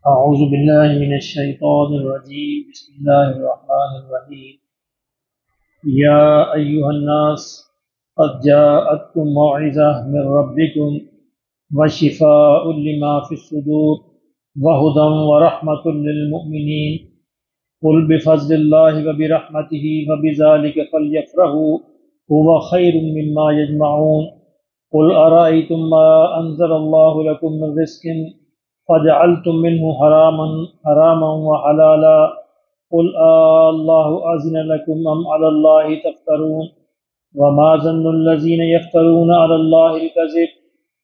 أعوذ بالله من الشيطان الرجيم بسم الله الرحمن الرحيم يا أيها الناس قد جاءتكم موعظة من ربكم وشفاء لما في الصدور وهدى ورحمة للمؤمنين قل بفضل الله وبرحمته فبذلك فليفرحوا هو خير مما يجمعون قل أرأيتم ما أنزل الله لكم من رزق فجعلتم منه حراما وحلالا قل الله أذن لكم أم على الله تفترون وما ظن الذين يفترون على الله الكذب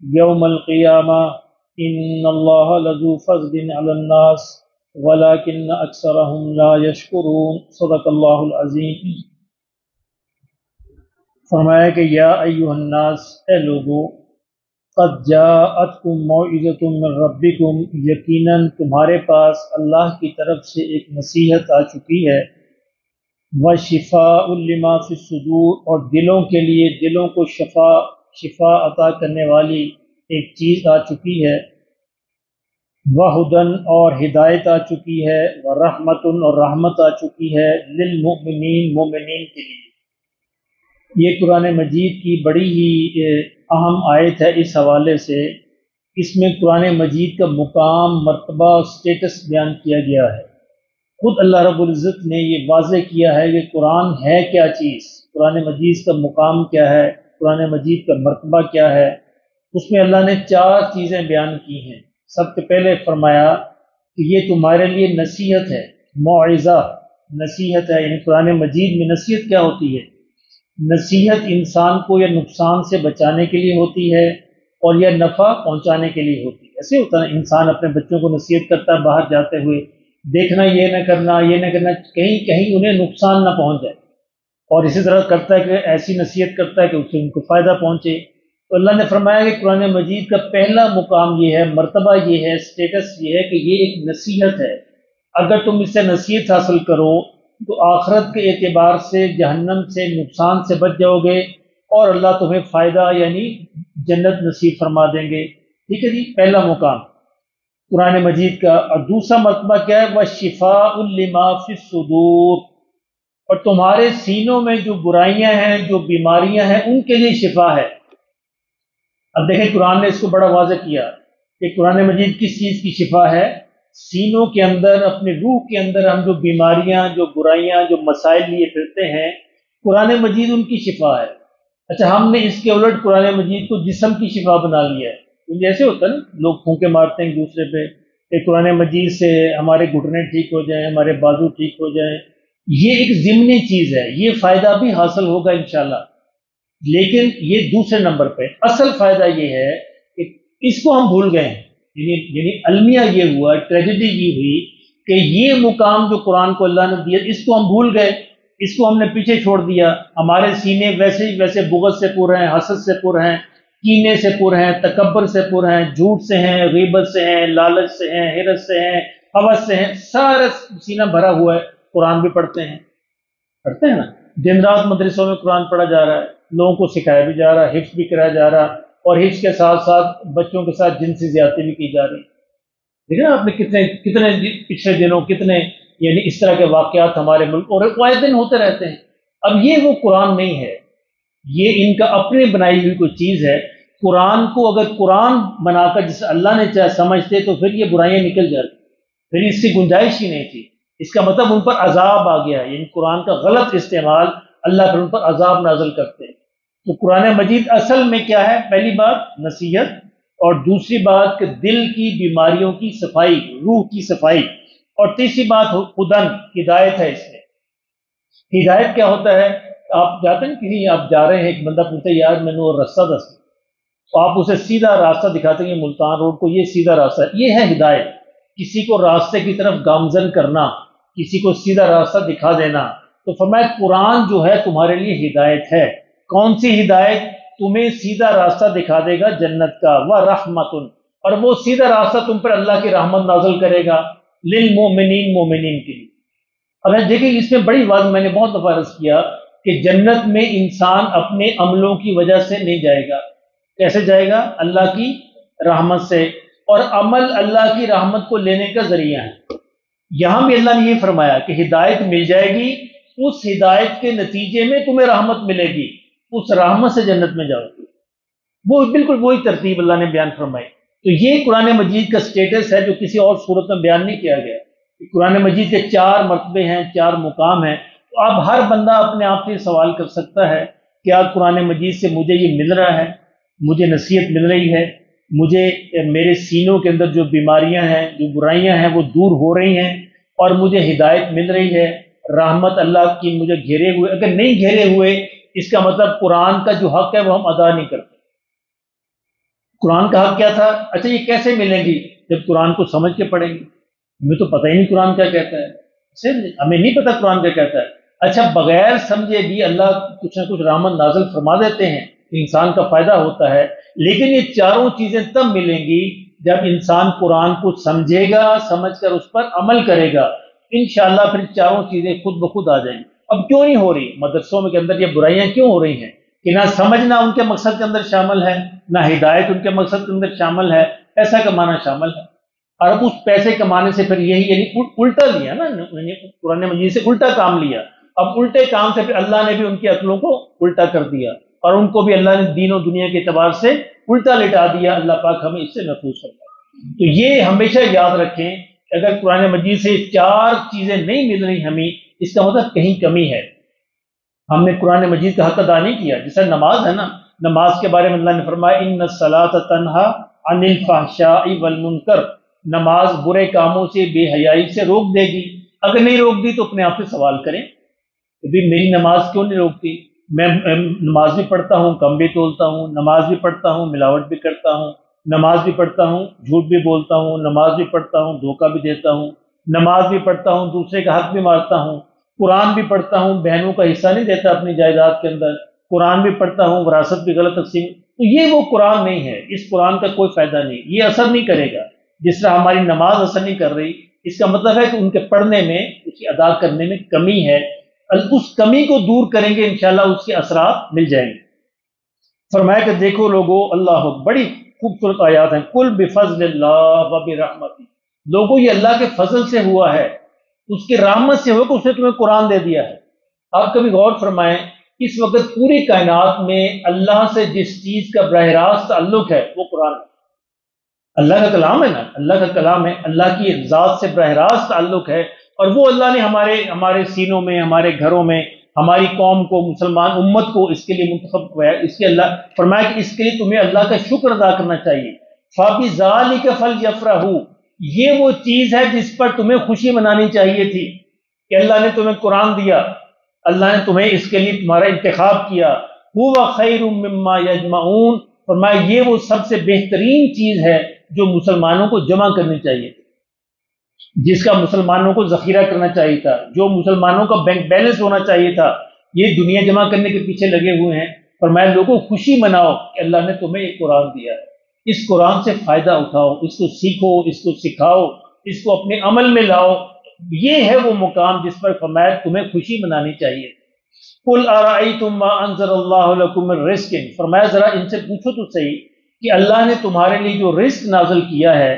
يوم القيامة إن الله لذو فضل على الناس ولكن أكثرهم لا يشكرون صدق اللہ العظیم۔ فرمایا کہ یا ایھا الناس، اے لوگو، قد جاءتکم موعظۃ من ربکم، یقیناً تمہارے پاس اللہ کی طرف سے ایک نصیحت آ چکی ہے، وشفاء لما فی الصدور، اور دلوں کے لیے دلوں کو شفا عطا کرنے والی ایک چیز آ چکی ہے، وہدن اور ہدایت آ چکی ہے، ورحمتن اور رحمت آ چکی ہے، للمؤمنین مومنین کے لیے۔ یہ قرآن مجید کی بڑی ہی اہم آیت ہے۔ اس حوالے سے اس میں قرآن مجید کا مقام، مرتبہ، سٹیٹس بیان کیا گیا ہے۔ خود اللہ رب العزت نے یہ واضح کیا ہے کہ قرآن ہے کیا چیز، قرآن مجید کا مقام کیا ہے، قرآن مجید کا مرتبہ کیا ہے۔ اس میں اللہ نے 4 چیزیں بیان کی ہیں۔ سب سے پہلے فرمایا کہ یہ تمہارے لیے نصیحت ہے، موعظہ نصیحت ہے، یعنی قرآن مجید میں نصیحت کیا ہوتی ہے؟ نصیحت انسان کو یا نقصان سے بچانے کے لیے ہوتی ہے اور یا نفع پہنچانے کے لیے ہوتی ہے۔ ایسے ہوتا ہے انسان اپنے بچوں کو نصیحت کرتا ہے باہر جاتے ہوئے، دیکھنا یہ نہ کرنا، یہ نہ کرنا، کہیں انہیں نقصان نہ پہنچ جائے، اور اسی طرح کرتا ہے کہ ایسی نصیحت کرتا ہے کہ اس سے ان کو فائدہ پہنچے۔ تو اللہ نے فرمایا کہ قرآن مجید کا پہلا مقام یہ ہے، مرتبہ یہ ہے، سٹیٹس یہ ہے کہ یہ ایک نصیحت ہے۔ اگر تم اس سے نصیحت حاصل کرو تو آخرت کے اعتبار سے جہنم سے، نقصان سے بچ جاؤ گے، اور اللہ تمہیں فائدہ یعنی جنت نصیب فرما دیں گے۔ ٹھیک ہے جی، پہلا مقام قرآن مجید کا۔ اور دوسرا مرتبہ کیا ہے؟ وَشِفَاءٌ لِمَا فِي الصُّدُورِ، اور تمہارے سینوں میں جو برائیاں ہیں، جو بیماریاں ہیں، ان کے لیے شفا ہے۔ اب دیکھیں قرآن نے اس کو بڑا واضح کیا کہ قرآن مجید کس چیز کی شفا ہے؟ سینوں کے اندر، اپنے روح کے اندر ہم جو بیماریاں، جو برائیاں، جو مسائل لیے پھرتے ہیں، قرآن مجید ان کی شفا ہے۔ اچھا، ہم نے اس کے الٹ قرآن مجید کو جسم کی شفا بنا لیا ہے۔ کیونکہ ایسے ہوتا ہے نا، لوگ پھونکے مارتے ہیں ایک دوسرے پہ کہ قرآن مجید سے ہمارے گھٹنے ٹھیک ہو جائیں، ہمارے بازو ٹھیک ہو جائیں۔ یہ ایک ضمنی چیز ہے، یہ فائدہ بھی حاصل ہوگا انشاءاللہ، لیکن یہ دوسرے نمبر پہ۔ اصل فائدہ یہ ہے کہ اس کو ہم بھول گئے ہیں، یعنی المیہ یہ ہوا، ٹریجڈی یہ ہوئی کہ یہ مقام جو قرآن کو اللہ نے دیا، اس کو ہم بھول گئے، اس کو ہم نے پیچھے چھوڑ دیا۔ ہمارے سینے ویسے ہی ویسے بغض سے پر ہیں، حسد سے پر ہیں، کینے سے پر ہیں، تکبر سے پر ہیں، جھوٹ سے ہیں، غیبت سے ہیں، لالچ سے ہیں، حرص سے ہیں، ہوس سے ہیں، سارا سینہ بھرا ہوا ہے۔ قرآن بھی پڑھتے ہیں نا، دن رات مدرسوں میں قرآن پڑھا جا رہا ہے، لوگوں کو سکھایا بھی جا رہا ہے، حفظ بھی کرایا جا رہا ہے، اور حفظ کے ساتھ ساتھ بچوں کے ساتھ جنسی زیادتی بھی کی جا رہی ہے۔ دیکھیں نا آپ نے کتنے پچھلے دنوں کتنے یعنی اس طرح کے واقعات ہمارے ملک اور آئے دن ہوتے رہتے ہیں۔ اب یہ وہ قرآن نہیں ہے، یہ ان کا اپنے بنائی ہوئی کوئی چیز ہے۔ قرآن کو اگر قرآن بنا کر جسے اللہ نے چاہے سمجھتے تو پھر یہ برائیاں نکل جاتی، پھر اس کی گنجائش ہی نہیں تھی۔ اس کا مطلب ان پر عذاب آ گیا، یعنی قرآن کا غلط استعمال، اللہ پھر ان پر عذاب نازل کرتے ہیں۔ تو قرآن مجید اصل میں کیا ہے؟ پہلی بات نصیحت، اور دوسری بات کہ دل کی بیماریوں کی صفائی، روح کی صفائی، اور تیسری بات ہدن، ہدایت ہے۔ اس میں ہدایت کیا ہوتا ہے؟ آپ جاتے ہیں کہیں، آپ جا رہے ہیں، ایک بندہ پوچھتے ہیں یار میں نے وہ راستہ دس، تو آپ اسے سیدھا راستہ دکھاتے ہیں، ملتان روڈ کو یہ سیدھا راستہ ہے، یہ ہے ہدایت۔ کسی کو راستے کی طرف گامزن کرنا، کسی کو سیدھا راستہ دکھا دینا۔ تو فرمایا قرآن جو ہے تمہارے لیے ہدایت ہے۔ کون سی ہدایت؟ تمہیں سیدھا راستہ دکھا دے گا جنت کا، وَرَحْمَةٌ، اور وہ سیدھا راستہ تم پر اللہ کی رحمت نازل کرے گا، للمؤمنین، مومنین کے لیے۔ اب دیکھیں اس میں بڑی بات میں نے بہت دفعہ عرض کیا کہ جنت میں انسان اپنے عملوں کی وجہ سے نہیں جائے گا۔ کیسے جائے گا؟ اللہ کی رحمت سے۔ اور عمل اللہ کی رحمت کو لینے کا ذریعہ ہے۔ یہاں بھی اللہ نے یہ فرمایا کہ ہدایت مل جائے گی، اس ہدایت کے نتیجے میں تمہیں رحمت ملے گی، اس رحمت سے جنت میں جاؤ گی۔ وہ بالکل وہی ترتیب اللہ نے بیان فرمائی۔ تو یہ قرآن مجید کا سٹیٹس ہے جو کسی اور صورت میں بیان نہیں کیا گیا۔ قرآن مجید کے 4 مرتبے ہیں، 4 مقام ہیں۔ تو اب ہر بندہ اپنے آپ سے سوال کر سکتا ہے، کیا قرآن مجید سے مجھے یہ مل رہا ہے، مجھے نصیحت مل رہی ہے، مجھے میرے سینوں کے اندر جو بیماریاں ہیں، جو برائیاں ہیں وہ دور ہو رہی ہیں، اور مجھے ہدایت مل رہی ہے، رحمت اللہ کی مجھے گھیرے ہوئے۔ اگر نہیں گھیرے ہوئے، اس کا مطلب قرآن کا جو حق ہے وہ ہم ادا نہیں کرتے۔ قرآن کا حق کیا تھا؟ اچھا یہ کیسے ملیں گی؟ جب قرآن کو سمجھ کے پڑھیں گے۔ ہمیں تو پتہ ہی نہیں قرآن کیا کہتا ہے، صرف ہمیں نہیں پتہ قرآن کیا کہتا ہے۔ اچھا بغیر سمجھے بھی اللہ کچھ نہ کچھ رحمت نازل فرما دیتے ہیں، انسان کا فائدہ ہوتا ہے، لیکن یہ چاروں چیزیں تب ملیں گی جب انسان قرآن کو سمجھے گا، سمجھ کر اس پر عمل کرے گا، انشاءاللہ پھر چاروں چیزیں خود بخود آ جائیں گی۔ اب کیوں نہیں ہو رہی مدرسوں کے اندر یہ برائیاں کیوں ہو رہی ہیں؟ کہ نہ سمجھنا ان کے مقصد کے اندر شامل ہے، نہ ہدایت ان کے مقصد کے اندر شامل ہے، پیسہ کمانا شامل ہے۔ اور اب اس پیسے کمانے سے پھر یہی یعنی الٹا لیا نا، قرآن مجید سے الٹا کام لیا۔ اب الٹے کام سے پھر اللہ نے بھی ان کی عقلوں کو الٹا کر دیا، اور ان کو بھی اللہ نے دین و دنیا کے اعتبار سے الٹا لٹا دیا۔ اللہ پاک ہمیں اس سے محفوظ کرتا ہے۔ تو یہ ہمیشہ یاد رکھیں، اگر قرآن مجید سے 4 چیزیں نہیں مل رہی ہمیں، اس کا مطلب کہیں کمی ہے، ہم نے قرآن مجید کا حق ادا نہیں کیا۔ جیسا نماز ہے نا، نماز کے بارے میں اللہ نے فرمایا ان الصلاۃ تنہا عن الفحشاء والمنکر، نماز برے کاموں سے، بے حیائی سے روک دے گی۔ اگر نہیں روک دی تو اپنے آپ سے سوال کریں کہ بھی میری نماز کیوں نہیں روکتی؟ میں نماز بھی پڑھتا ہوں، کم بھی تولتا ہوں، نماز بھی پڑھتا ہوں، ملاوٹ بھی کرتا ہوں، نماز بھی پڑھتا ہوں، جھوٹ بھی بولتا ہوں، نماز بھی پڑھتا ہوں، دھوکہ بھی دیتا ہوں، نماز بھی پڑھتا ہوں، دوسرے کا حق بھی مارتا ہوں، قرآن بھی پڑھتا ہوں، بہنوں کا حصہ نہیں دیتا اپنی جائیداد کے اندر، قرآن بھی پڑھتا ہوں، وراثت بھی غلط تقسیم۔ تو یہ وہ قرآن نہیں ہے، اس قرآن کا کوئی فائدہ نہیں، یہ اثر نہیں کرے گا۔ جس طرح ہماری نماز اثر نہیں کر رہی، اس کا مطلب ہے کہ ان کے پڑھنے میں، اس کی ادا کرنے میں کمی ہے۔ اس کمی کو دور کریں گے انشاءاللہ اس کے اثرات مل جائیں گے۔ فرمایا کہ دیکھو لوگو، اللہ بڑی خوبصورت آیات ہیں، کل بفضل اللہ وبرحمتہ، لوگوں یہ اللہ کے فضل سے ہوا ہے، اس کی رحمت سے ہوا کہ اس نے تمہیں قرآن دے دیا ہے۔ آپ کبھی غور فرمائیں، اس وقت پوری کائنات میں اللہ سے جس چیز کا براہ راست تعلق ہے وہ قرآن ہے۔ اللہ کا کلام ہے نا، اللہ کا کلام ہے، اللہ کی ذات سے براہ راست تعلق ہے، اور وہ اللہ نے ہمارے سینوں میں، ہمارے گھروں میں، ہماری قوم کو، مسلمان امت کو اس کے لیے منتخب ہوا ہے۔ اس کے اللہ فرمایا کہ اس کے لیے تمہیں اللہ کا شکر ادا کرنا چاہیے۔ فَبِذَلِكَ فَلْيَفْرَحُوا، یہ وہ چیز ہے جس پر تمہیں خوشی منانی چاہیے تھی کہ اللہ نے تمہیں قرآن دیا، اللہ نے تمہیں اس کے لیے تمہارا انتخاب کیا۔ هُوَ خَيْرٌ مِّمَّا يَجْمَعُونَ، فرمایا یہ وہ سب سے بہترین چیز ہے جو مسلمانوں کو جمع کرنی چاہیے تھی، جس کا مسلمانوں کو ذخیرہ کرنا چاہیے تھا، جو مسلمانوں کا بینک بیلنس ہونا چاہیے تھا، یہ دنیا جمع کرنے کے پیچھے لگے ہوئے ہیں۔ فرمایا لوگوں خوشی مناؤ کہ اللہ نے تمہیں ایک قرآن دیا ہے، اس قرآن سے فائدہ اٹھاؤ، اس کو سیکھو، اس کو سکھاؤ، اس کو اپنے عمل میں لاؤ۔ یہ ہے وہ مقام جس پر فرمایا تمہیں خوشی منانی چاہیے۔ قُلْ أَرَأَيْتُمْ مَا أَنزَلَ اللَّهُ لَكُم مِّن رِّزْقٍ، فرمایا ذرا ان سے پوچھو تو صحیح کہ اللہ نے تمہارے لیے جو رزق نازل کیا ہے،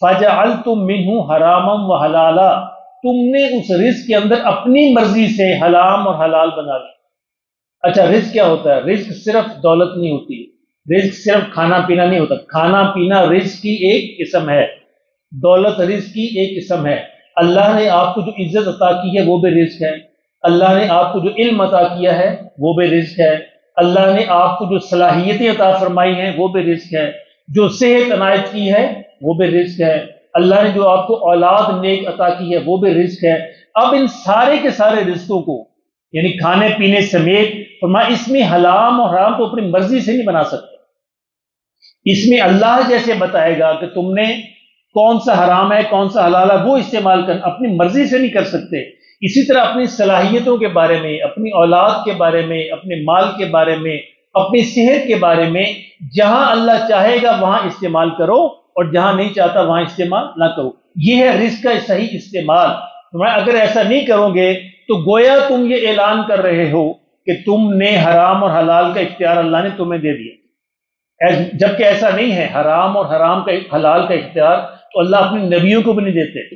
فَجَعَلْتُم مِّنْهُ حَرَامًا وَحَلَالًا، تم نے اس رزق کے اندر اپنی مرضی سے حرام اور حلال بنا لیا۔ اچھا رزق کیا ہوتا ہے؟ رزق صرف دولت نہیں ہوتی، رزق صرف کھانا پینا نہیں ہوتا، کھانا پینا رزق کی ایک قسم ہے، دولت رزق کی ایک قسم ہے۔ اللہ نے آپ کو جو عزت عطا کی ہے وہ بھی رزق ہے، اللہ نے آپ کو جو علم عطا کیا ہے وہ بھی رزق ہے، اللہ نے آپ کو جو صلاحیتیں عطا فرمائی ہیں وہ بھی رزق ہے، جو صحت عنایت کی ہے وہ بھی رزق ہے، اللہ نے جو آپ کو اولاد نیک عطا کی ہے وہ بھی رزق ہے۔ اب ان سارے کے سارے رزقوں کو یعنی کھانے پینے سمیت فرمایا اس میں حلال اور حرام کو اپنی مرضی سے نہیں بنا سکتے، اس میں اللہ جیسے بتائے گا کہ تم نے کون سا حرام ہے کون سا حلال ہے وہ استعمال کرنا، اپنی مرضی سے نہیں کر سکتے۔ اسی طرح اپنی صلاحیتوں کے بارے میں، اپنی اولاد کے بارے میں، اپنے مال کے بارے میں، اپنی صحت کے بارے میں جہاں اللہ چاہے گا وہاں استعمال کرو، اور جہاں نہیں چاہتا وہاں استعمال نہ کرو۔ یہ ہے رزق کا صحیح استعمال۔ اگر ایسا نہیں کرو گے تو گویا تم یہ اعلان کر رہے ہو کہ تم نے حرام اور حلال کا اختیار اللہ نے تمہیں دے دیا۔ جبکہ ایسا نہیں ہے، حرام اور حرام کا حلال کا اختیار تو اللہ اپنے نبیوں کو بھی نہیں دیتے،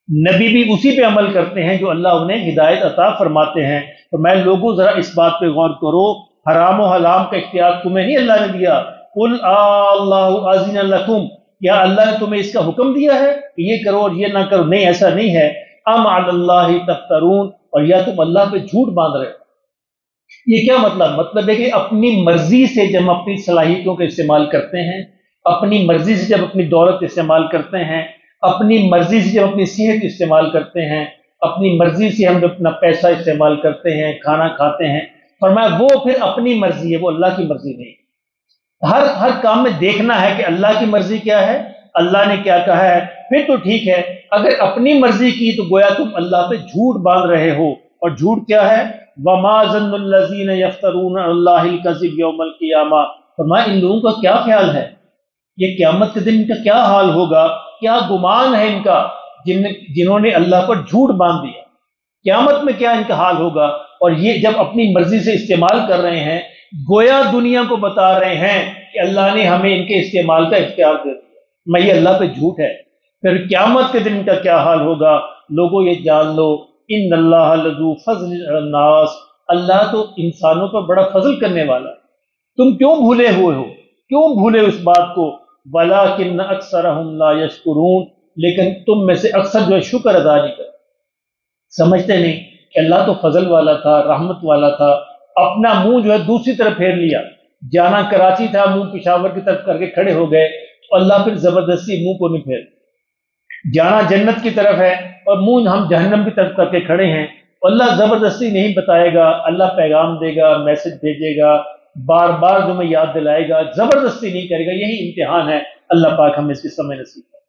نبی بھی اسی پہ عمل کرتے ہیں جو اللہ انہیں ہدایت عطا فرماتے ہیں۔ تو میں لوگوں ذرا اس بات پہ غور کرو، حرام و حلال کا اختیار تمہیں نہیں اللہ نے دیا، قل اللہ اذن لکم، کیا اللہ نے تمہیں اس کا حکم دیا ہے کہ یہ کرو اور یہ نہ کرو؟ نہیں، ایسا نہیں ہے۔ ام علی اللہ تفترون، اور یا تم اللہ پہ جھوٹ باندھ رہے ہو۔ یہ کیا مطلب ہے کہ اپنی مرضی سے جب ہم اپنی صلاحیتوں کا استعمال کرتے ہیں، اپنی مرضی سے جب اپنی دولت استعمال کرتے ہیں، اپنی مرضی سے جب اپنی صحت استعمال کرتے ہیں، اپنی مرضی سے ہم اپنا پیسہ استعمال کرتے ہیں، کھانا کھاتے ہیں، فرمایا وہ پھر اپنی مرضی ہے، وہ اللہ کی مرضی نہیں۔ ہر کام میں دیکھنا ہے کہ اللہ کی مرضی کیا ہے، اللہ نے کیا کہا ہے، پھر تو ٹھیک ہے۔ اگر اپنی مرضی کی تو گویا تم اللہ پہ جھوٹ باندھ رہے ہو، اور جھوٹ کیا ہے؟ وَمَا ظَنُّ الَّذِينَ يَفْتَرُونَ عَلَى اللَّهِ الْكَذِبَ يَوْمَ الْقِيَامَةِ، فرمایا ان لوگوں کا کیا خیال ہے، یہ قیامت کے دن ان کا کیا حال ہوگا، کیا گمان ہے ان کا جنہوں نے اللہ پر جھوٹ باندھ دیا، قیامت میں کیا ان کا حال ہوگا۔ اور یہ جب اپنی مرضی سے استعمال کر رہے ہیں، گویا دنیا کو بتا رہے ہیں کہ اللہ نے ہمیں ان کے استعمال کا اختیار دے دیا، میں یہ اللہ پہ جھوٹ ہے۔ پھر قیامت کے دن کا کیا حال ہوگا؟ لوگوں یہ جان لو، ان اللہ لذو فضل علی الناس، اللہ تو انسانوں پر بڑا فضل کرنے والا ہے۔ تم کیوں بھولے ہوئے ہو، کیوں بھولے اس بات کو؟ وَلَٰكِنَّ أَكْثَرَهُمْ لَا يَشْكُرُونَ، لیکن تم میں سے اکثر جو ہے شکر ادا نہیں کرتے، سمجھتے نہیں کہ اللہ تو فضل والا تھا، رحمت والا تھا، اپنا منہ جو ہے دوسری طرف پھیر لیا، جانا کراچی تھا، منہ پشاور کی طرف کر کے کھڑے ہو گئے، تو اللہ پھر زبردستی منہ کو نہیں پھیر، جانا جنت کی طرف ہے اور منہ ہم جہنم کی طرف کر کے کھڑے ہیں، اللہ زبردستی نہیں بتائے گا، اللہ پیغام دے گا، میسج بھیجے گا، بار بار تمہیں یاد دلائے گا، زبردستی نہیں کرے گا۔ یہی امتحان ہے، اللہ پاک ہمیں اس کی سمجھ نصیب کرے۔